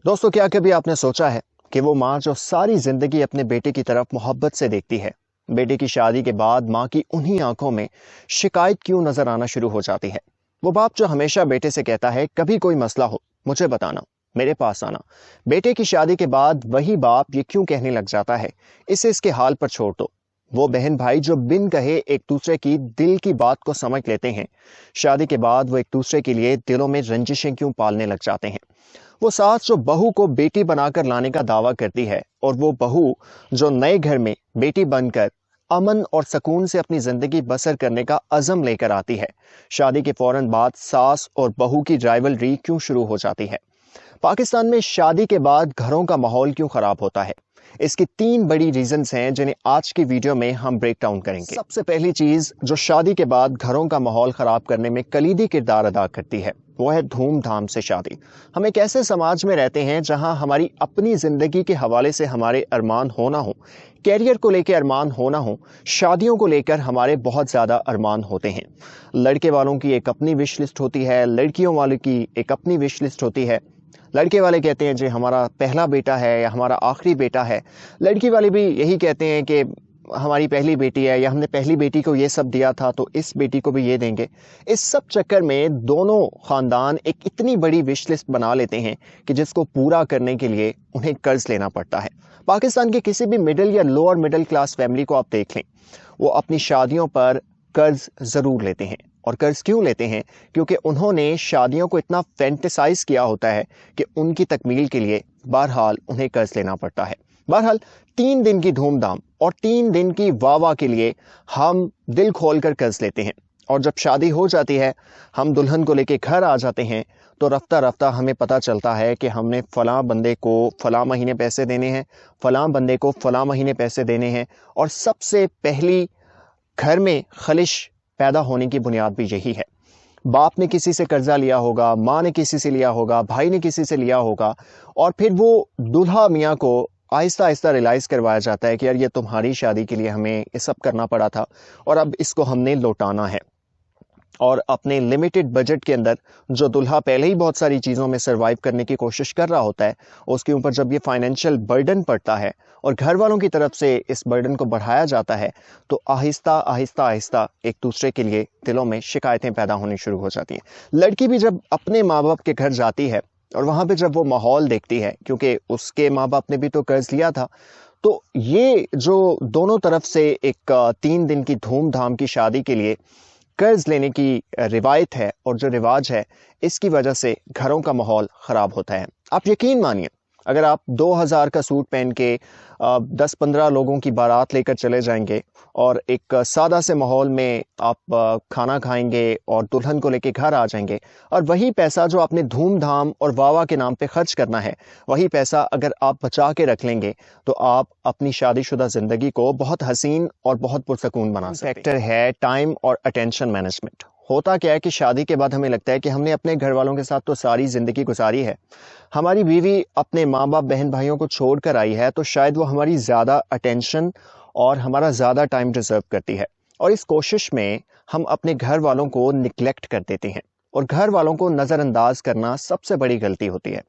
दोस्तों, क्या कभी आपने सोचा है कि वो माँ जो सारी जिंदगी अपने बेटे की तरफ मोहब्बत से देखती है, बेटे की शादी के बाद माँ की उन्हीं आंखों में शिकायत क्यों नजर आना शुरू हो जाती है। वो बाप जो हमेशा बेटे से कहता है कभी कोई मसला हो मुझे बताना, मेरे पास आना, बेटे की शादी के बाद वही बाप ये क्यों कहने लग जाता है इसे इसके हाल पर छोड़ दो। वो बहन भाई जो बिन कहे एक दूसरे की दिल की बात को समझ लेते हैं, शादी के बाद वो एक दूसरे के लिए दिलों में रंजिशें क्यों पालने लग जाते हैं। वो सास जो बहू को बेटी बनाकर लाने का दावा करती है और वो बहू जो नए घर में बेटी बनकर अमन और सुकून से अपनी जिंदगी बसर करने का अज़म लेकर आती है, शादी के फौरन बाद सास और बहू की राइवलरी क्यों शुरू हो जाती है। पाकिस्तान में शादी के बाद घरों का माहौल क्यों खराब होता है, इसकी 3 बड़ी रीजंस हैं जिन्हें आज की वीडियो में हम ब्रेक डाउन करेंगे। सबसे पहली चीज जो शादी के बाद घरों का माहौल खराब करने में कलीदी किरदार अदा करती है वो है धूमधाम से शादी। हम एक ऐसे समाज में रहते हैं जहां हमारी अपनी जिंदगी के हवाले से हमारे अरमान होना हो, कैरियर को लेकर अरमान होना हो, शादियों को लेकर हमारे बहुत ज्यादा अरमान होते हैं। लड़के वालों की एक अपनी विश लिस्ट होती है, लड़कियों वालों की एक अपनी विश लिस्ट होती है। लड़के वाले कहते हैं जी हमारा पहला बेटा है या हमारा आखिरी बेटा है, लड़की वाले भी यही कहते हैं कि हमारी पहली बेटी है या हमने पहली बेटी को ये सब दिया था तो इस बेटी को भी ये देंगे। इस सब चक्कर में दोनों खानदान एक इतनी बड़ी विश लिस्ट बना लेते हैं कि जिसको पूरा करने के लिए उन्हें कर्ज लेना पड़ता है। पाकिस्तान के किसी भी मिडिल या लोअर मिडिल क्लास फैमिली को आप देख लें, वो अपनी शादियों पर कर्ज जरूर लेते हैं। और कर्ज क्यों लेते हैं? क्योंकि उन्होंने शादियों को इतना फैंटेसाइज किया होता है कि उनकी तकमील के लिए बहरहाल उन्हें कर्ज लेना पड़ता है। बहरहाल 3 दिन की धूमधाम और 3 दिन की वाह के लिए हम दिल खोलकर कर्ज लेते हैं, और जब शादी हो जाती है हम दुल्हन को लेके घर आ जाते हैं तो रफ्ता रफ्ता हमें पता चलता है कि हमने फलां बंदे को फलां महीने पैसे देने हैं, फलां बंदे को फलां महीने पैसे देने हैं। और सबसे पहली घर में खलिश पैदा होने की बुनियाद भी यही है। बाप ने किसी से कर्जा लिया होगा, माँ ने किसी से लिया होगा, भाई ने किसी से लिया होगा, और फिर वो दूल्हा मियाँ को आहिस्ता आहिस्ता रियलाइज करवाया जाता है कि यार ये तुम्हारी शादी के लिए हमें ये सब करना पड़ा था और अब इसको हमने लौटाना है। और अपने लिमिटेड बजट के अंदर जो दुल्हा पहले ही बहुत सारी चीज़ों में सर्वाइव करने की कोशिश कर रहा होता है, उसके ऊपर जब ये फाइनेंशियल बर्डन पड़ता है और घर वालों की तरफ से इस बर्डन को बढ़ाया जाता है तो आहिस्ता आहिस्ता आहिस्ता एक दूसरे के लिए दिलों में शिकायतें पैदा होनी शुरू हो जाती हैं। लड़की भी जब अपने माँ बाप के घर जाती है और वहाँ पे जब वो माहौल देखती है, क्योंकि उसके माँ बाप ने भी तो कर्ज लिया था, तो ये जो दोनों तरफ से एक 3 दिन की धूमधाम की शादी के लिए कर्ज लेने की रिवायत है और जो रिवाज है, इसकी वजह से घरों का माहौल खराब होता है। आप यकीन मानिए, अगर आप 2000 का सूट पहन के 10-15 लोगों की बारात लेकर चले जाएंगे और एक सादा से माहौल में आप खाना खाएंगे और दुल्हन को लेके घर आ जाएंगे, और वही पैसा जो आपने धूमधाम और वावा के नाम पे खर्च करना है, वही पैसा अगर आप बचा के रख लेंगे तो आप अपनी शादीशुदा जिंदगी को बहुत हसीन और बहुत पुरसकून बना सकते हैं। फैक्टर है टाइम और अटेंशन मैनेजमेंट। होता क्या है कि शादी के बाद हमें लगता है कि हमने अपने घर वालों के साथ तो सारी जिंदगी गुजारी है, हमारी बीवी अपने माँ बाप बहन भाइयों को छोड़ कर आई है, तो शायद वो हमारी ज़्यादा अटेंशन और हमारा ज़्यादा टाइम डिजर्व करती है। और इस कोशिश में हम अपने घर वालों को निगलेक्ट कर देते हैं, और घर वालों को नज़रअंदाज करना सबसे बड़ी गलती होती है।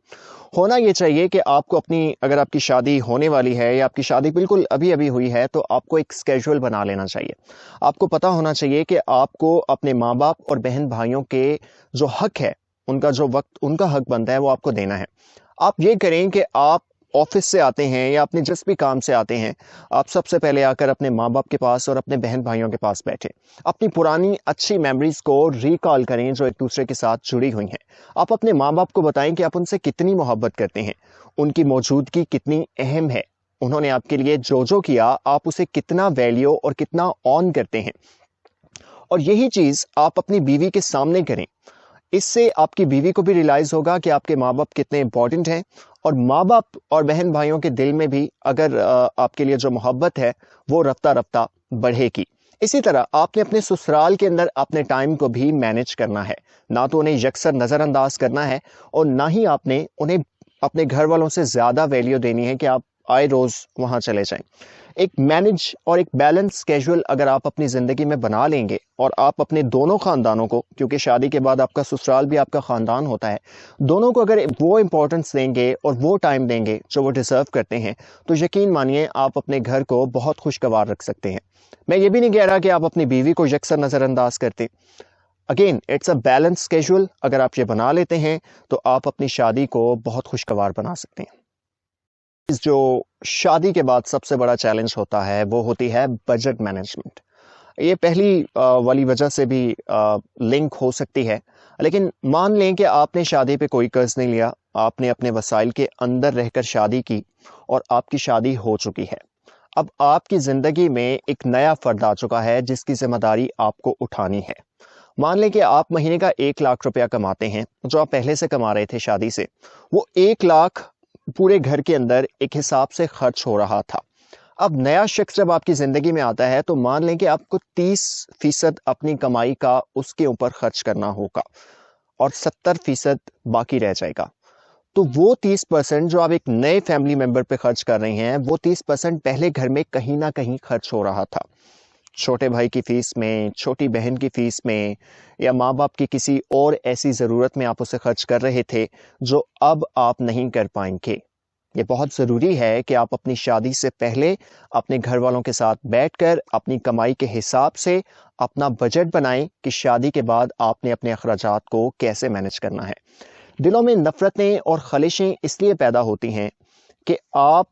होना ये चाहिए कि आपको अपनी, अगर आपकी शादी होने वाली है या आपकी शादी बिल्कुल अभी अभी हुई है, तो आपको एक स्केड्यूल बना लेना चाहिए। आपको पता होना चाहिए कि आपको अपने माँ बाप और बहन भाइयों के जो हक है, उनका जो वक्त उनका हक बनता है, वो आपको देना है। आप ये करें कि आप ऑफिस से आते हैं या अपने जिस भी काम से आते हैं, आप सबसे पहले आकर अपने माँ बाप के पास और अपने बहन भाइयों के पास बैठे, अपनी पुरानी अच्छी मेमोरीज को रिकॉल करें जो एक दूसरे के साथ जुड़ी हुई हैं। आप अपने माँ बाप को बताएं कि आप उनसे कितनी मोहब्बत करते हैं, उनकी मौजूदगी कितनी अहम है, उन्होंने आपके लिए जो जो किया आप उसे कितना वैल्यू और कितना ऑन करते हैं। और यही चीज़ आप अपनी बीवी के सामने करें। इससे आपकी बीवी को भी रियलाइज होगा कि आपके माँ बाप कितने इंपॉर्टेंट हैं, और माँ बाप और बहन भाइयों के दिल में भी अगर आपके लिए जो मोहब्बत है वो रफ्ता रफ्ता बढ़ेगी। इसी तरह आपने अपने ससुराल के अंदर अपने टाइम को भी मैनेज करना है, ना तो उन्हें यकसर नज़रअंदाज करना है और ना ही आपने उन्हें अपने घर वालों से ज़्यादा वैल्यू देनी है कि आप आए रोज़ वहाँ चले जाएं। एक मैनेज और एक बैलेंस स्केड्यूल अगर आप अपनी ज़िंदगी में बना लेंगे और आप अपने दोनों ख़ानदानों को, क्योंकि शादी के बाद आपका ससुराल भी आपका ख़ानदान होता है, दोनों को अगर वो इम्पोर्टेंस देंगे और वो टाइम देंगे जो वो डिज़र्व करते हैं, तो यकीन मानिए आप अपने घर को बहुत खुशगवार रख सकते हैं। मैं ये भी नहीं कह रहा कि आप अपनी बीवी को यकसर नज़रअंदाज करते। Again it's a balance schedule, अगर आप ये बना लेते हैं तो आप अपनी शादी को बहुत खुशगवार बना सकते हैं। जो शादी के बाद सबसे बड़ा चैलेंज होता है वो होती है बजट मैनेजमेंट। ये पहली वाली वजह से भी लिंक हो सकती है, लेकिन मान लें कि आपने शादी पे कोई कर्ज नहीं लिया, आपने अपने वसाइल के अंदर रहकर शादी की और आपकी शादी हो चुकी है। अब आपकी ज़िंदगी में एक नया फ़र्द आ चुका है जिसकी ज़िम्मेदारी आपको उठानी है। मान लें कि आप महीने का 1 लाख रुपया कमाते हैं, जो आप पहले से कमा रहे थे शादी से, वो 1 लाख पूरे घर के अंदर एक हिसाब से खर्च हो रहा था। अब नया शख्स जब आपकी ज़िंदगी में आता है तो मान लें कि आपको 30% अपनी कमाई का उसके ऊपर खर्च करना होगा और 70% बाकी रह जाएगा। तो वो 30% जो आप एक नए फैमिली मेंबर पे खर्च कर रहे हैं, वो 30% पहले घर में कहीं ना कहीं खर्च हो रहा था। छोटे भाई की फीस में, छोटी बहन की फीस में, या माँ बाप की किसी और ऐसी ज़रूरत में आप उसे खर्च कर रहे थे जो अब आप नहीं कर पाएंगे। ये बहुत ज़रूरी है कि आप अपनी शादी से पहले अपने घर वालों के साथ बैठकर अपनी कमाई के हिसाब से अपना बजट बनाएं कि शादी के बाद आपने अपने अखराजात को कैसे मैनेज करना है। दिलों में नफ़रतें और खलिशें इसलिए पैदा होती हैं कि आप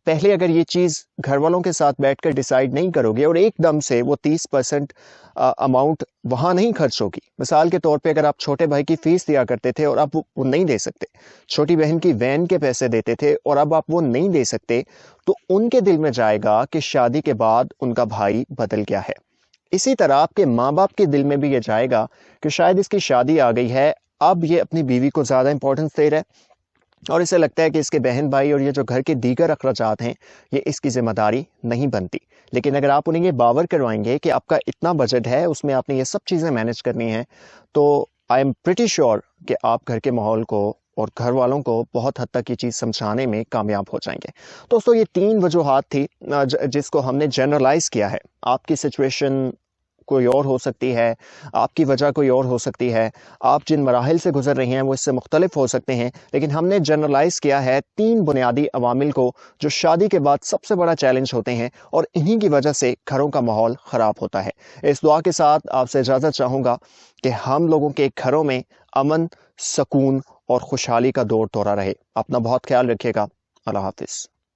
पहले अगर ये चीज़ घर वालों के साथ बैठकर डिसाइड नहीं करोगे और एकदम से वो 30% अमाउंट वहाँ नहीं खर्च होगी। मिसाल के तौर पे अगर आप छोटे भाई की फ़ीस दिया करते थे और अब वो नहीं दे सकते, छोटी बहन की वैन के पैसे देते थे और अब आप वो नहीं दे सकते, तो उनके दिल में जाएगा कि शादी के बाद उनका भाई बदल गया है। इसी तरह आपके माँ बाप के दिल में भी ये जाएगा कि शायद इसकी शादी आ गई है, अब ये अपनी बीवी को ज़्यादा इंपॉर्टेंस दे रहा है और इसे लगता है कि इसके बहन भाई और ये जो घर के दीगर अखराजात हैं ये इसकी जिम्मेदारी नहीं बनती। लेकिन अगर आप उन्हें ये बावर करवाएंगे कि आपका इतना बजट है, उसमें आपने ये सब चीज़ें मैनेज करनी हैं, तो आई एम प्रिटी श्योर कि आप घर के माहौल को और घर वालों को बहुत हद तक ये चीज़ समझाने में कामयाब हो जाएंगे। दोस्तों, ये 3 वजूहात थी जिसको हमने जनरलाइज किया है। आपकी सिचुएशन कोई और हो सकती है, आपकी वजह कोई और हो सकती है, आप जिन मराहिल से गुजर रही हैं वो इससे मुख्तलिफ हो सकते हैं, लेकिन हमने जनरलाइज किया है 3 बुनियादी अवामिल को जो शादी के बाद सबसे बड़ा चैलेंज होते हैं और इन्हीं की वजह से घरों का माहौल ख़राब होता है। इस दुआ के साथ आपसे इजाज़त चाहूँगा कि हम लोगों के घरों में अमन, सुकून और खुशहाली का दौर दौरा रहे। अपना बहुत ख्याल रखिएगा। अल्लाह हाफिज़।